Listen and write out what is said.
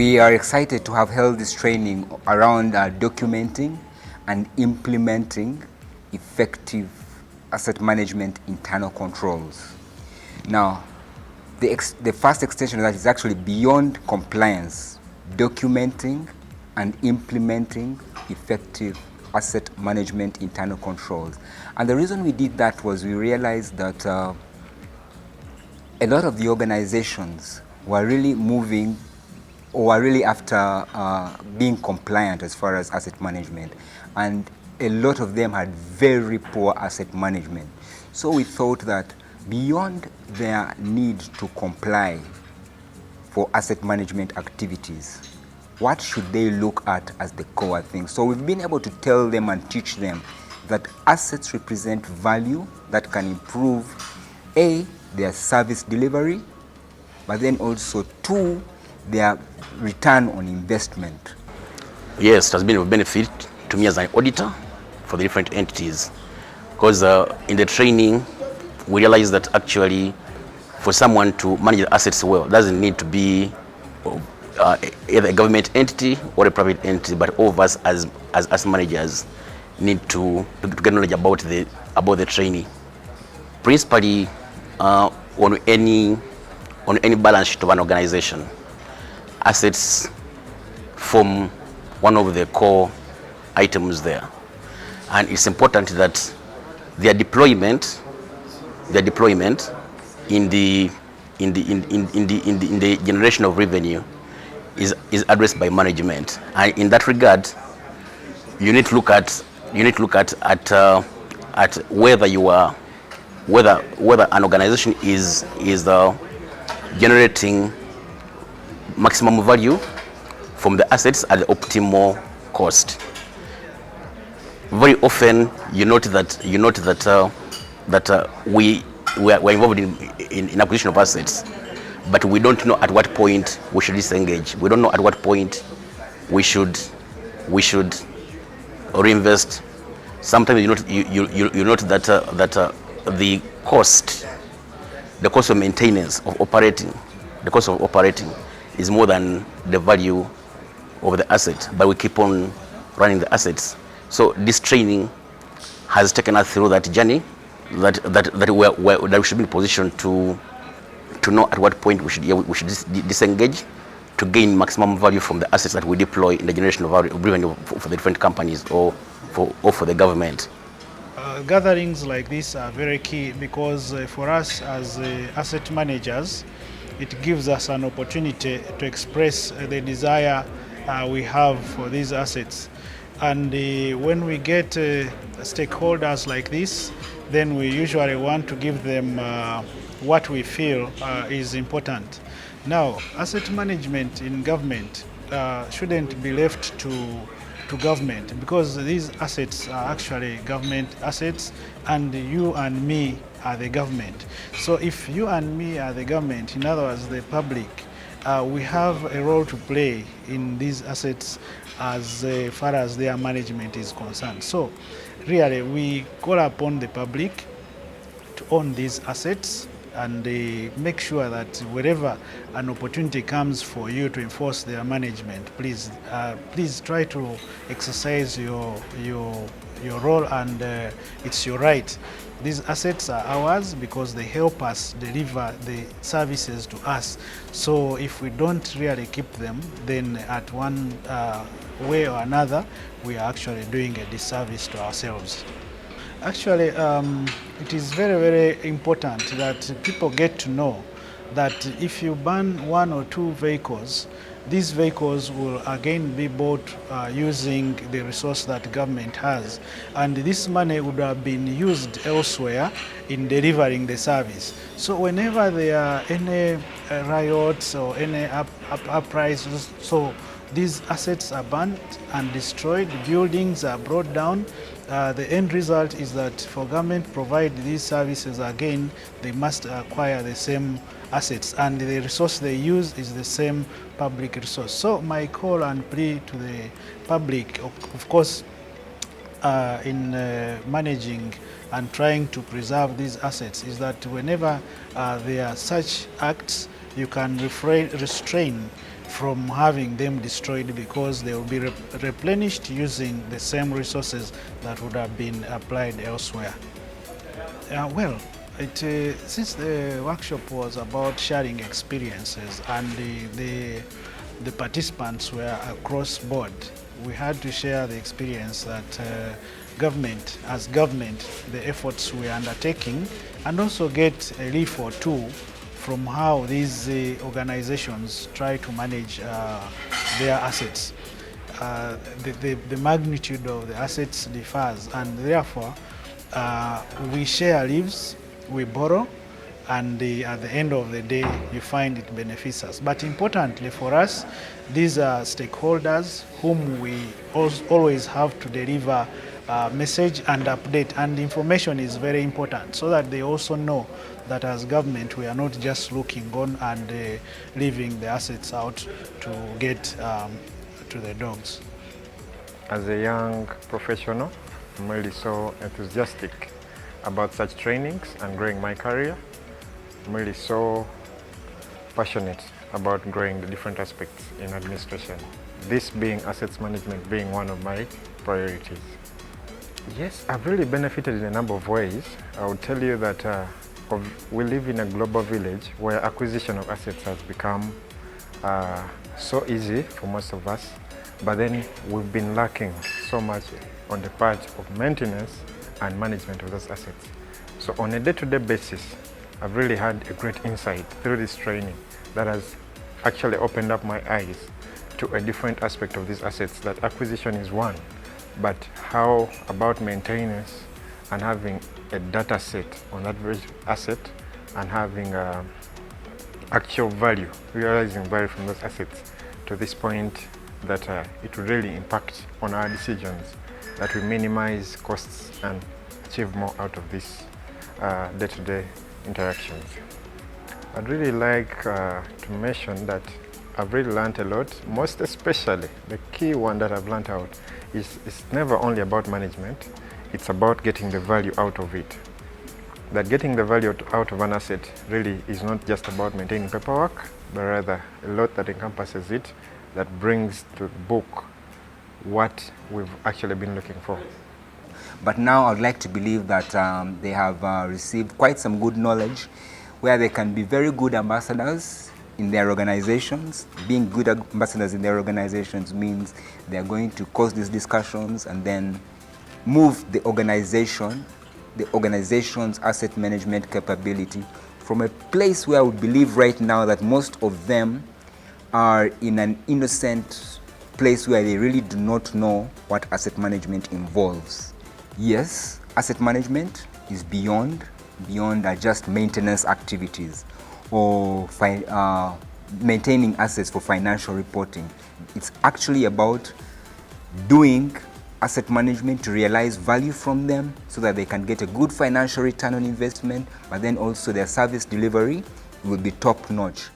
We are excited to have held this training around documenting and implementing effective asset management internal controls. Now, the first extension of that is actually beyond compliance, documenting and implementing effective asset management internal controls. And the reason we did that was we realized that a lot of the organizations were really moving or were really after being compliant as far as asset management. And a lot of them had very poor asset management. So we thought that beyond their need to comply for asset management activities, what should they look at as the core thing? So we've been able to tell them and teach them that assets represent value that can improve, A, their service delivery, but then also, 2, their return on investment. Yes, it has been a benefit to me as an auditor for the different entities, because in the training we realized that actually for someone to manage the assets well, doesn't need to be either a government entity or a private entity, but all of us as managers need to get knowledge about the training. Principally, on any balance sheet of an organization, assets form one of the core items there, and it's important that their deployment in the generation of revenue is addressed by management. And in that regard, you need to look at whether an organization is generating maximum value from the assets at the optimal cost. Very often, you note that we're involved in acquisition of assets, but we don't know at what point we should disengage. We don't know at what point we should reinvest. Sometimes you note that the cost of maintenance of operating, is more than the value of the asset, but we keep on running the assets. So this training has taken us through that journey, that we should be in position to know at what point we should disengage to gain maximum value from the assets that we deploy in the generation of revenue for the different companies or for the government. Gatherings like this are very key because for us as asset managers, it gives us an opportunity to express the desire we have for these assets. And when we get stakeholders like this, then we usually want to give them what we feel is important. Now, asset management in government shouldn't be left to government, because these assets are actually government assets and you and me are the government. So if you and me are the government, in other words the public, we have a role to play in these assets as far as their management is concerned. So really we call upon the public to own these assets and make sure that wherever an opportunity comes for you to enforce their management, please try to exercise your role, and it's your right. These assets are ours because they help us deliver the services to us. So if we don't really keep them, then at one way or another, we are actually doing a disservice to ourselves. Actually, it is very, very important that people get to know that if you ban 1 or 2 vehicles, these vehicles will again be bought using the resource that government has, and this money would have been used elsewhere in delivering the service. So whenever there are any riots or any uprisings, so these assets are burnt and destroyed, buildings are brought down. The end result is that for government to provide these services again, they must acquire the same assets, and the resource they use is the same public resource. So my call and plea to the public, of course, in managing and trying to preserve these assets, is that whenever there are such acts, you can restrain from having them destroyed, because they will be replenished using the same resources that would have been applied elsewhere. Well, since the workshop was about sharing experiences and the participants were across board, we had to share the experience that government, the efforts we are undertaking, and also get a leaf or two from how these organizations try to manage their assets. The magnitude of the assets differs, and therefore we share leaves, we borrow, and at the end of the day you find it benefits us. But importantly for us, these are stakeholders whom we always have to deliver message and update, and information is very important so that they also know that as government we are not just looking on and leaving the assets out to get to the dogs. As a young professional, I'm really so enthusiastic about such trainings and growing my career. I'm really so passionate about growing the different aspects in administration, this being assets management being one of my priorities. Yes, I've really benefited in a number of ways. I would tell you that we live in a global village where acquisition of assets has become so easy for most of us, but then we've been lacking so much on the part of maintenance and management of those assets. So on a day-to-day basis, I've really had a great insight through this training that has actually opened up my eyes to a different aspect of these assets, that acquisition is one, but how about maintenance and having a data set on that very asset and having actual value, realizing value from those assets to this point that it will really impact on our decisions, that we minimize costs and achieve more out of these day-to-day interactions. I'd really like to mention that I've really learned a lot, most especially the key one that I've learned out is it's never only about management, it's about getting the value out of it. That getting the value out of an asset really is not just about maintaining paperwork, but rather a lot that encompasses it, that brings to book what we've actually been looking for. But now I'd like to believe that they have received quite some good knowledge where they can be very good ambassadors in their organizations. Being good ambassadors in their organizations means they're going to cause these discussions and then move the organization's asset management capability from a place where I would believe right now that most of them are in an innocent place where they really do not know what asset management involves. Yes, asset management is beyond just maintenance activities or maintaining assets for financial reporting. It's actually about doing asset management to realize value from them so that they can get a good financial return on investment, but then also their service delivery will be top notch.